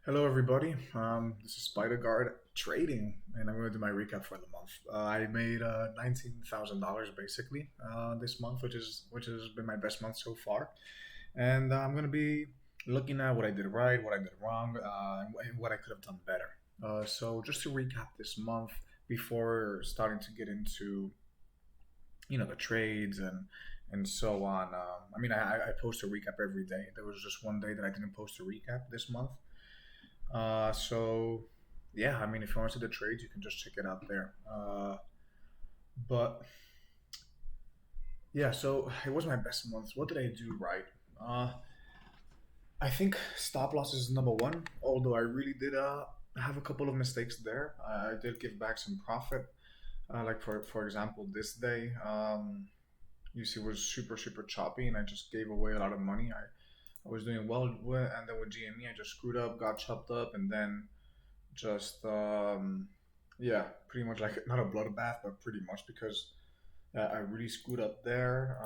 Hello, everybody. This is Spider Guard Trading, and I'm going to do my recap for the month. I made $19,000 basically this month, which has been my best month so far. And I'm going to be looking at what I did right, what I did wrong, and what I could have done better. So just to recap this month before starting to get into the trades and so on. I post a recap every day. There was just one day that I didn't post a recap this month. So yeah, if you want to see the trades, you can just check it out there. But yeah, so it was my best month. What did I do right? Uh, I think stop loss is number one. Although I really did have a couple of mistakes there. I did give back some profit. Like for example, this day, you see, was super choppy, and I just gave away a lot of money. I was doing well, and then with GME, I just screwed up, got chopped up, and then just yeah, pretty much like not a bloodbath, but pretty much because I really screwed up there.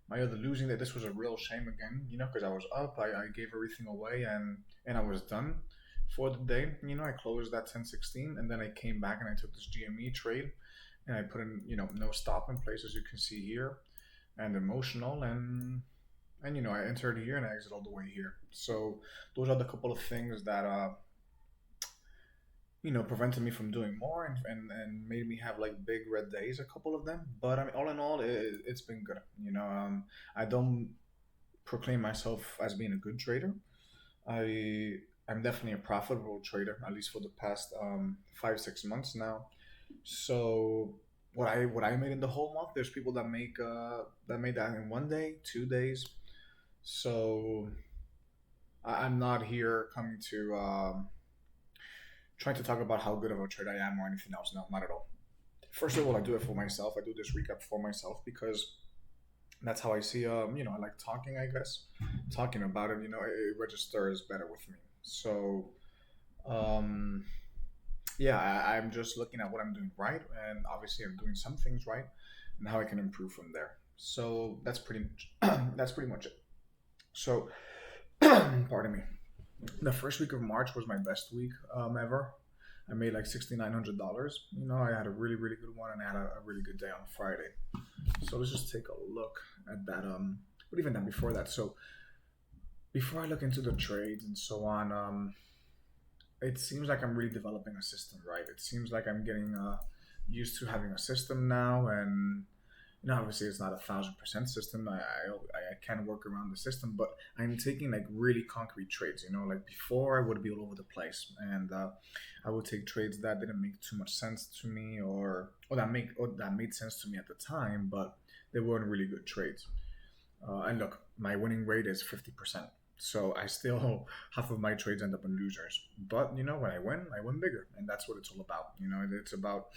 My other losing that this was a real shame again, because I was up, I gave everything away, and I was done for the day. I closed at 10:16, and then I came back and I took this GME trade, and I put in no stop in place, as you can see here, and emotional, and I entered here and I exit all the way here. So those are the couple of things that prevented me from doing more, and made me have like big red days, a couple of them. But all in all, it's been good. I don't proclaim myself as being a good trader. I I'm definitely a profitable trader, at least for the past 5 6 months now. So what I made in the whole month, there's people that made that in one day, 2 days. So I'm not here coming to trying to talk about how good of a trader I am or anything else. No, not at all. First of all, I do it for myself. I do this recap for myself because that's how I see. I like talking. I guess talking about it. It registers better with me. So, um, yeah, I'm just looking at what I'm doing right, and obviously I'm doing some things right, and how I can improve from there. So that's pretty much that's pretty much it. So, pardon me. The first week of March was my best week ever. I made like $6,900. I had a really good one, and I had a really good day on Friday. So let's just take a look at that. But even then, before that, so before I look into the trades and so on, it seems like I'm really developing a system, right? It seems like I'm getting used to having a system now, and obviously it's not 1,000% system. I can work around the system, but I'm taking like really concrete trades. Like before I would be all over the place, and I would take trades that didn't make too much sense to me, or that made sense to me at the time, but they weren't really good trades. And look, my winning rate is 50%. So I still half of my trades end up in losers. But when I win bigger, and that's what it's all about. It's about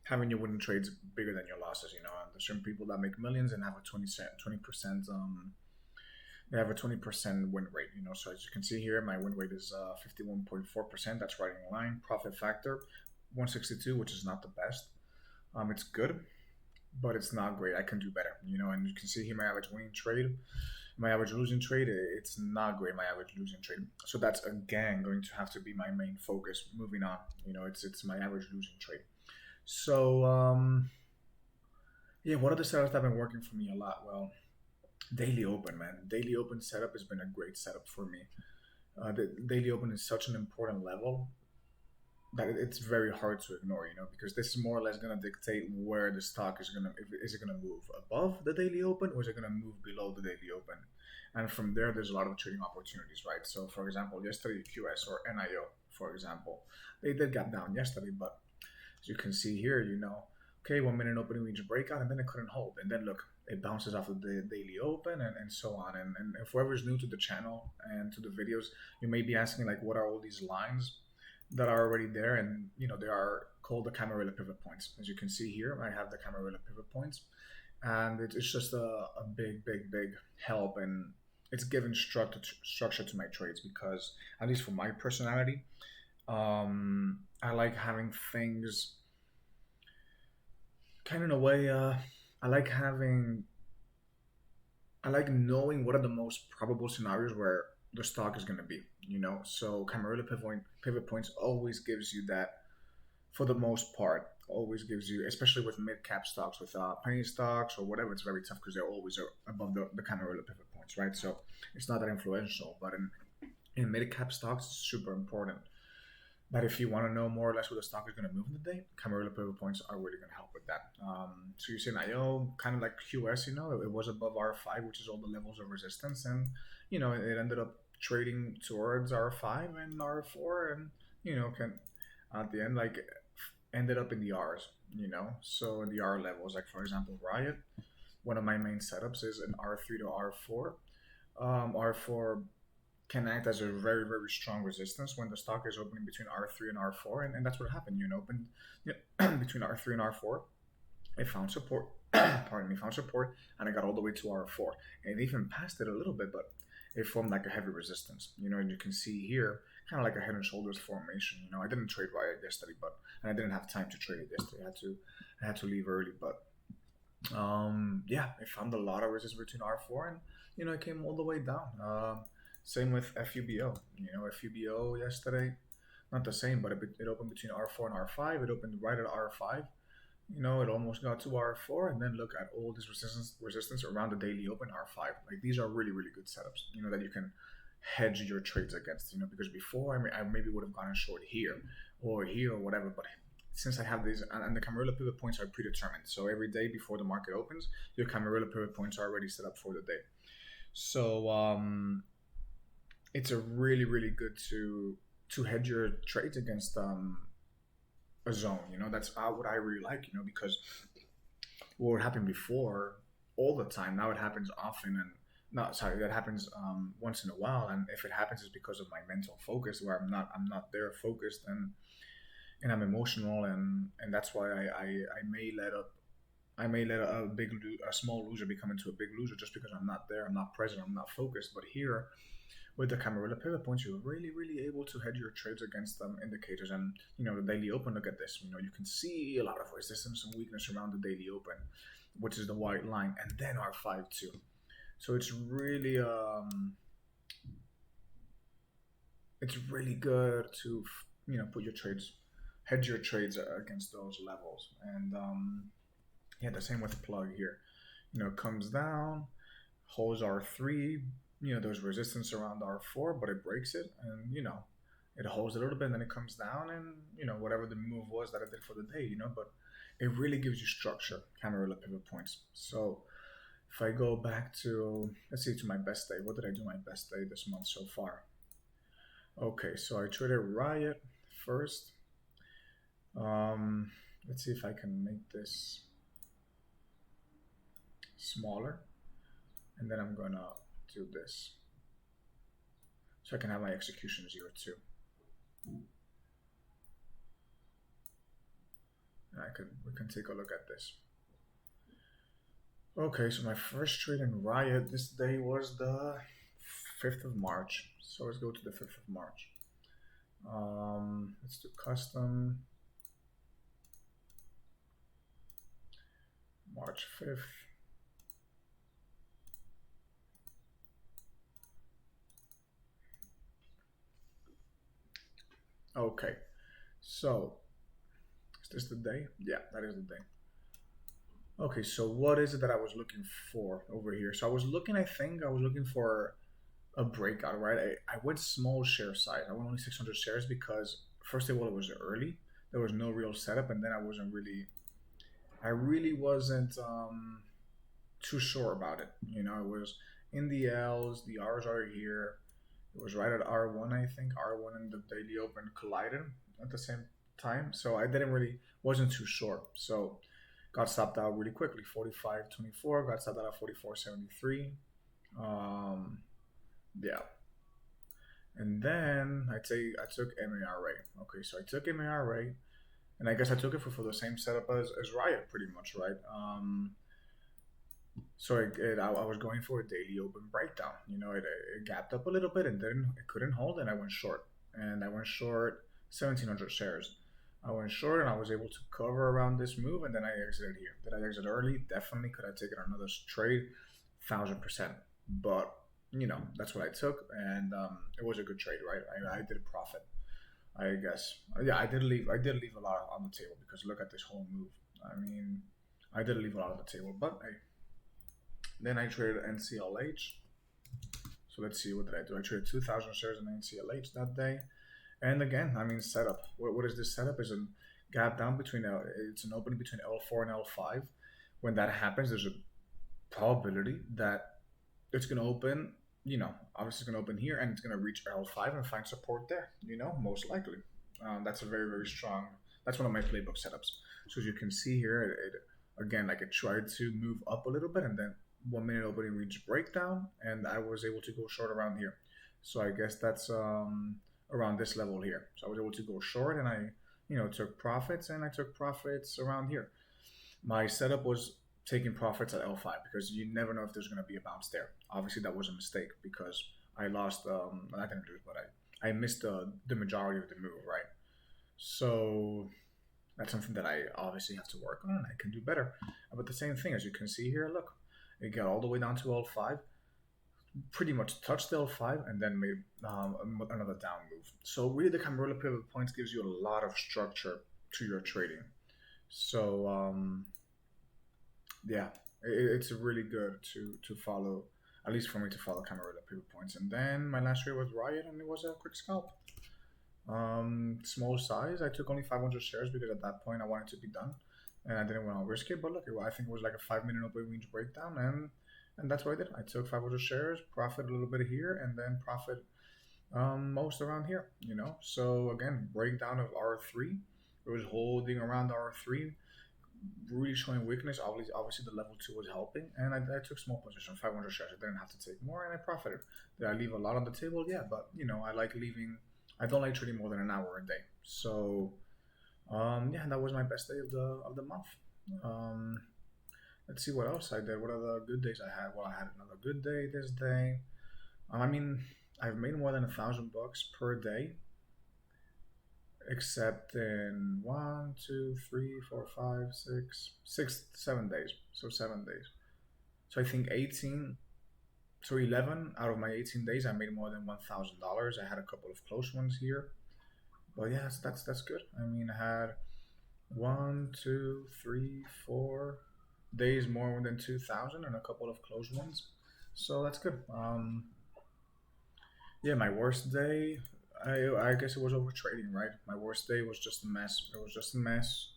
having your winning trades bigger than your losses. There's certain people that make millions and have a 20% they have a 20% win rate. So as you can see here, my win rate is 51.4%. That's right in line. Profit factor 162, which is not the best. It's good, but it's not great. I can do better. And you can see here my average winning trade, my average losing trade. It's not great. My average losing trade. So that's again going to have to be my main focus moving on. It's my average losing trade. So yeah, what are the setups that have been working for me a lot? Well, daily open, man. Daily open setup has been a great setup for me. The daily open is such an important level that it's very hard to ignore, because this is more or less going to dictate where the stock is going to, is it going to move above the daily open, or is it going to move below the daily open? And from there, there's a lot of trading opportunities, right? So, for example, yesterday, QS or NIO, for example, they did gap down yesterday, but as you can see here, okay, 1 minute opening reach breakout, and then it couldn't hold. And then look, it bounces off of the daily open, and so on. And if whoever's new to the channel and to the videos, you may be asking, like, what are all these lines that are already there? And, they are called the Camarilla pivot points. As you can see here, I have the Camarilla pivot points. And it's just a big help. And it's given structure to my trades because, at least for my personality, I like having things kind of in a way. I like having, I like knowing what are the most probable scenarios where the stock is going to be, So Camarilla pivot points always gives you that, for the most part, always gives you, especially with mid cap stocks, with penny stocks or whatever, it's very tough because they're always above the Camarilla pivot points, right? So it's not that influential, but in mid cap stocks, it's super important. But if you want to know more or less where the stock is going to move in the day, Camarilla pivot points are really going to help with that. So you're saying IO, kind of like QS, it was above R5, which is all the levels of resistance, and it ended up trading towards R5 and R4, and can at the end like ended up in the R's. So in the R levels, like for example, Riot, one of my main setups is an R3 to R4. R4 can act as a very very strong resistance when the stock is opening between R3 and R4, and that's what happened. Opened between R3 and R4. It found support. Pardon me, found support, and I got all the way to R4, and it even passed it a little bit, but it formed like a heavy resistance. And you can see here, kind of like a head and shoulders formation. I didn't trade Riot yesterday, but and I didn't have time to trade it yesterday. I had to leave early, but yeah, it found a lot of resistance between R4, and it came all the way down. Same with FUBO. FUBO yesterday, not the same, but it opened between R4 and R5. It opened right at R5. It almost got to R4, and then look at all this resistance around the daily open R5. Like these are really really good setups. That you can hedge your trades against. Because before I maybe would have gone short here or whatever, but since I have these, and the Camarilla pivot points are predetermined, so every day before the market opens, your Camarilla pivot points are already set up for the day. So it's a really really good to hedge your trades against a zone. That's what I really like. Because what happened before all the time, now it happens often, and not sorry, that happens once in a while, and if it happens, it's because of my mental focus, where I'm not there focused, and I'm emotional, and that's why I may let a small loser become into a big loser just because I'm not there, I'm not present, I'm not focused. But here, with the Camarilla pivot points, you're really, really able to hedge your trades against indicators. And the daily open. Look at this. You can see a lot of resistance and weakness around the daily open, which is the white line, and then R5 too. So it's really good to put your trades, hedge your trades against those levels. And yeah, the same with plug here. It comes down, holds R3. There's resistance around R4, but it breaks it, and it holds a little bit, and then it comes down, and whatever the move was that it did for the day. But it really gives you structure, Camarilla pivot points. So if I go back to, let's see, to my best day, what did I do my best day this month so far? Okay, so I traded Riot first. Let's see if I can make this smaller, and then I'm gonna do this so I can have my execution 0-2. We can take a look at this. Okay, so my first trade in Riot this day was the 5th of March. So let's go to the 5th of March. Let's do custom. March 5th. Okay, so is this the day? Yeah, that is the day. Okay, so what is it that I was looking for over here? So I think I was looking for a breakout, right? I went small share size. I went only 600 shares because first of all, it was early. There was no real setup, and then I really wasn't too sure about it. It was in the L's, the R's are here. It was right at R1, I think. R1 and the daily open collided at the same time. So I wasn't too sure. So got stopped out really quickly. 45.24, got stopped out at 44.73. Yeah. And then I took MARA. Okay, so I took MARA, and I guess I took it for the same setup as Riot, pretty much, right? So I was going for a daily open breakdown. It gapped up a little bit, and then it couldn't hold, and I went short. And I went short 1,700 shares. I went short, and I was able to cover around this move, and then I exited here. Did I exit early? Definitely. Could I take it on another trade? 1,000%. But that's what I took, and it was a good trade, right? I did a profit, I guess. Yeah, I did leave a lot on the table because look at this whole move. I mean, I did leave a lot on the table, but then I traded NCLH. So let's see, what did I do? I traded 2,000 shares in NCLH that day. And again, I mean, setup. What is this setup? Is a gap down between it's an opening between L4 and L5. When that happens, there's a probability that it's going to open. Obviously, it's going to open here and it's going to reach L5 and find support there. Most likely. That's a very very strong. That's one of my playbook setups. So as you can see here, again, like it tried to move up a little bit and then 1 minute opening reached breakdown, and I was able to go short around here. So I guess that's around this level here. So I was able to go short, and I took profits, and I took profits around here. My setup was taking profits at L5 because you never know if there's going to be a bounce there. Obviously, that was a mistake because I lost. I didn't lose, but I missed the majority of the move, right? So that's something that I obviously have to work on, and I can do better. But the same thing, as you can see here, look, it got all the way down to L5, pretty much touched L5, and then made another down move. So really, the Camarilla pivot points gives you a lot of structure to your trading. So yeah, it's really good to follow. At least for me to follow Camarilla pivot points. And then my last trade was Riot, and it was a quick scalp. Small size. I took only 500 shares because at that point I wanted to be done, and I didn't want to risk it. But look, I think it was like a 5 minute open range breakdown, and that's what I did. I took 500 shares, profit a little bit here, and then profit most around here. So again, breakdown of R3. It was holding around R3, really showing weakness. Obviously, the level two was helping, and I took small position, 500 shares. I didn't have to take more, and I profited. Did I leave a lot on the table? Yeah, but I like leaving. I don't like trading more than an hour a day. So yeah, that was my best day of the month. Um, let's see what else I did. What other good days I had? Well, I had another good day this day. I mean, I've made more than $1,000 per day, except in 7 days. So 7 days. So I think 18. So 11 out of my 18 days, I made more than $1,000. I had a couple of close ones here, but yeah, that's good. I mean, I had 1, 2, 3, 4 days more than 2,000 and a couple of close ones, so that's good. Yeah, my worst day, I guess it was over trading, right? My worst day was just a mess. It was just a mess.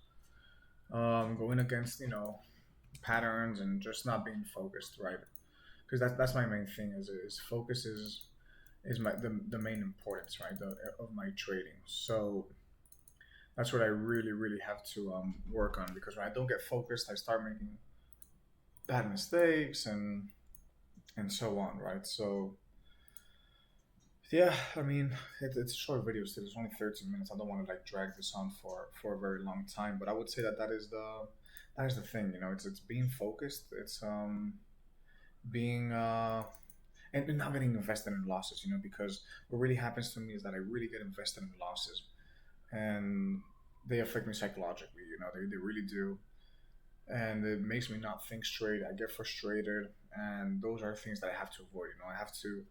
Going against patterns and just not being focused, right? Because that's my main thing is focus is the main importance, right, of my trading. So that's what I really really have to work on, because when I don't get focused, I start making bad mistakes and so on, right? So yeah, I mean, it's a short video still. It's only 13 minutes. I don't want to like drag this on for a very long time, but I would say that is the thing. It's being focused. It's being and not getting invested in losses. Because what really happens to me is that I really get invested in losses, and they affect me psychologically. They really do, and it makes me not think straight. I get frustrated, and those are things that I have to avoid. I have to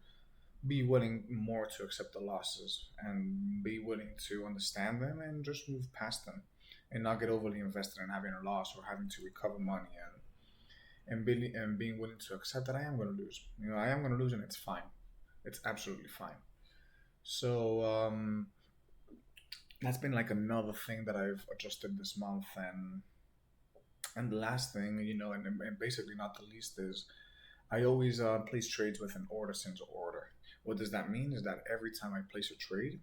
be willing more to accept the losses and be willing to understand them and just move past them, and not get overly invested in having a loss or having to recover money, and being willing to accept that I am going to lose. I am going to lose, and it's fine. It's absolutely fine. So that's been like another thing that I've adjusted this month, and the last thing, and basically not the least, is I always place trades with an order since order. What does that mean? Is that every time I place a trade,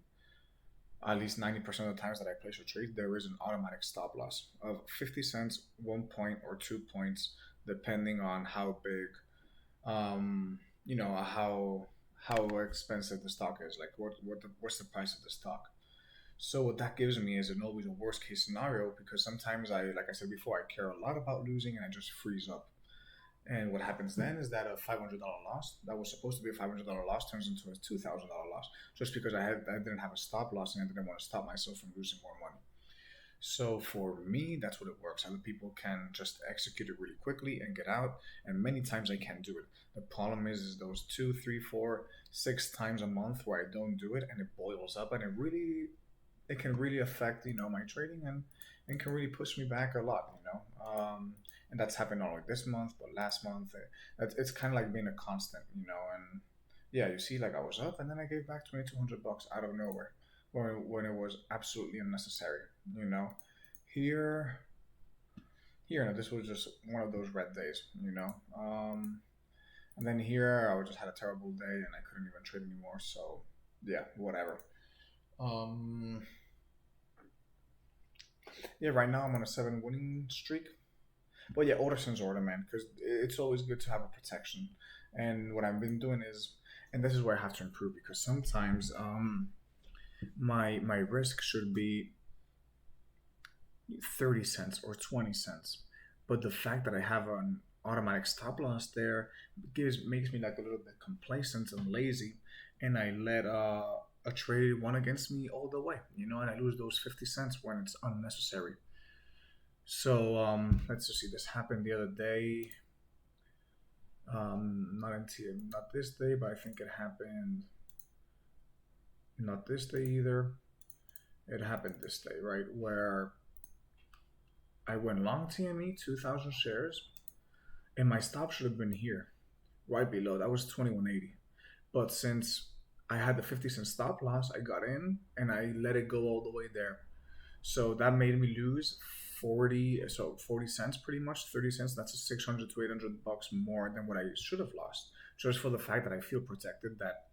at least 90% of the times that I place a trade, there is an automatic stop loss of 50 cents, 1 point, or 2 points, depending on how big, how expensive the stock is. Like what's the price of the stock. So what that gives me is always a worst case scenario, because sometimes like I said before, I care a lot about losing and I just freeze up. And what happens then is that a $500 loss that was supposed to be a $500 loss turns into a $2,000 loss, just because I didn't have a stop loss and I didn't want to stop myself from losing more money. So for me, that's what it works. Other people can just execute it really quickly and get out, and many times I can't do it. The problem is those two, three, four, 6 times a month where I don't do it, and it boils up, and it can really affect my trading, and can really push me back a lot. And that's happened not only this month but last month. It's kind of like being a constant, and yeah, you see, like I was up, and then I gave back $2,200 out of nowhere, when it was absolutely unnecessary. You know, here, here, no, this was just one of those red days. And then here, I just had a terrible day, and I couldn't even trade anymore. So, yeah, whatever. Um, yeah, right now I'm on a 7 winning streak. But yeah, order since order, man, because it's always good to have a protection. And what I've been doing is, and this is where I have to improve, because sometimes my risk should be 30 cents or 20 cents, but the fact that I have an automatic stop loss there gives makes me like a little bit complacent and lazy, and I let a trade one against me all the way, and I lose those 50 cents when it's unnecessary. So let's just see. This happened the other day. Not this day, but I think it happened not this day either. It happened this day, right? Where I went long TME 2,000 shares, and my stop should have been here, right below. That was 2180. But since I had the 50 cent stop loss, I got in and I let it go all the way there. So that made me lose 40 cents pretty much, 30 cents. That's a 600 to $800 more than what I should have lost. Just for the fact that I feel protected, that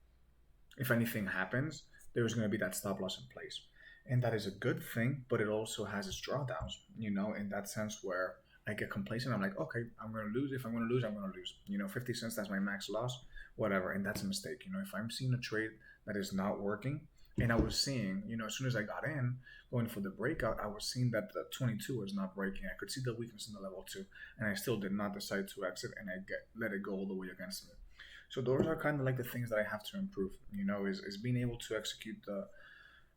if anything happens, there's going to be that stop loss in place. And that is a good thing, but it also has its drawdowns, in that sense where I get complacent. I'm like, okay, I'm going to lose. If I'm going to lose, I'm going to lose. 50 cents, that's my max loss, whatever. And that's a mistake. If I'm seeing a trade that is not working, and I was seeing, as soon as I got in, going for the breakout, I was seeing that the 22 was not breaking. I could see the weakness in the level 2, and I still did not decide to exit, and let it go all the way against me. So those are kind of like the things that I have to improve, is being able to execute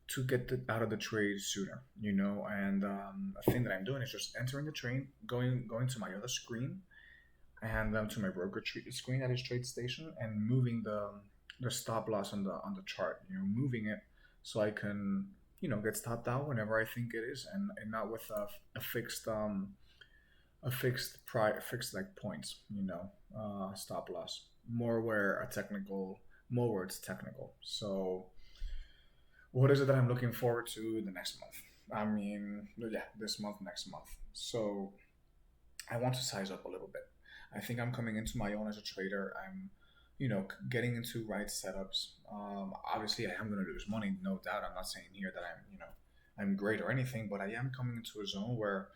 to get out of the trade sooner, and a thing that I'm doing is just entering the trade, going to my other screen, and to my broker screen that is TradeStation, and moving the stop loss on the chart, moving it so I can get stopped out whenever I think it is, and not with a fixed fixed like points, stop loss, more where it's technical. So what is it that I'm looking forward to the next month? I mean, yeah, this month, next month. So I want to size up a little bit. I think I'm coming into my own as a trader. I'm, getting into right setups. Obviously, I am going to lose money, no doubt. I'm not saying here that I'm great or anything, but I am coming into a zone where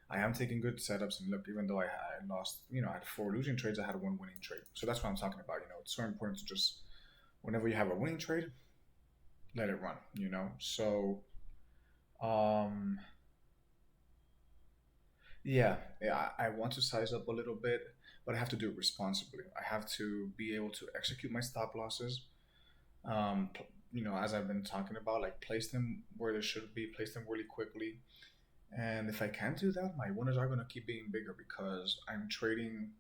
I am taking good setups. And look, even though I lost, I had 4 losing trades, I had 1 winning trade. So that's what I'm talking about. It's so important to just, whenever you have a winning trade, let it run. So um yeah, I want to size up a little bit, but I have to do it responsibly. I have to be able to execute my stop losses, as I've been talking about, like place them where they should be, place them really quickly. And if I can't do that, my winners are going to keep being bigger, because I'm trading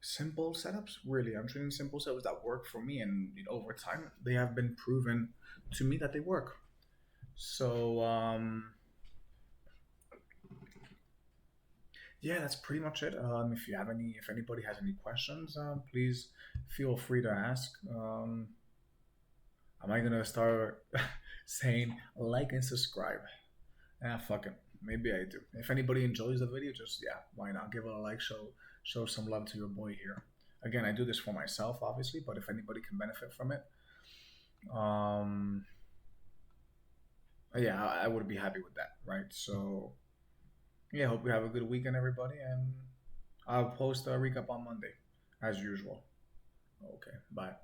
simple setups. Really, I'm trading simple setups that work for me, and over time they have been proven to me that they work. So yeah, that's pretty much it. If anybody has any questions, please feel free to ask. Am I gonna start saying like and subscribe? Yeah, fuck it. Maybe I do. If anybody enjoys the video, just yeah, why not give it a like? Show some love to your boy here. Again, I do this for myself, obviously, but if anybody can benefit from it, um, yeah, I would be happy with that, right? So yeah, hope you have a good weekend, everybody, and I'll post a recap on Monday, as usual. Okay, bye.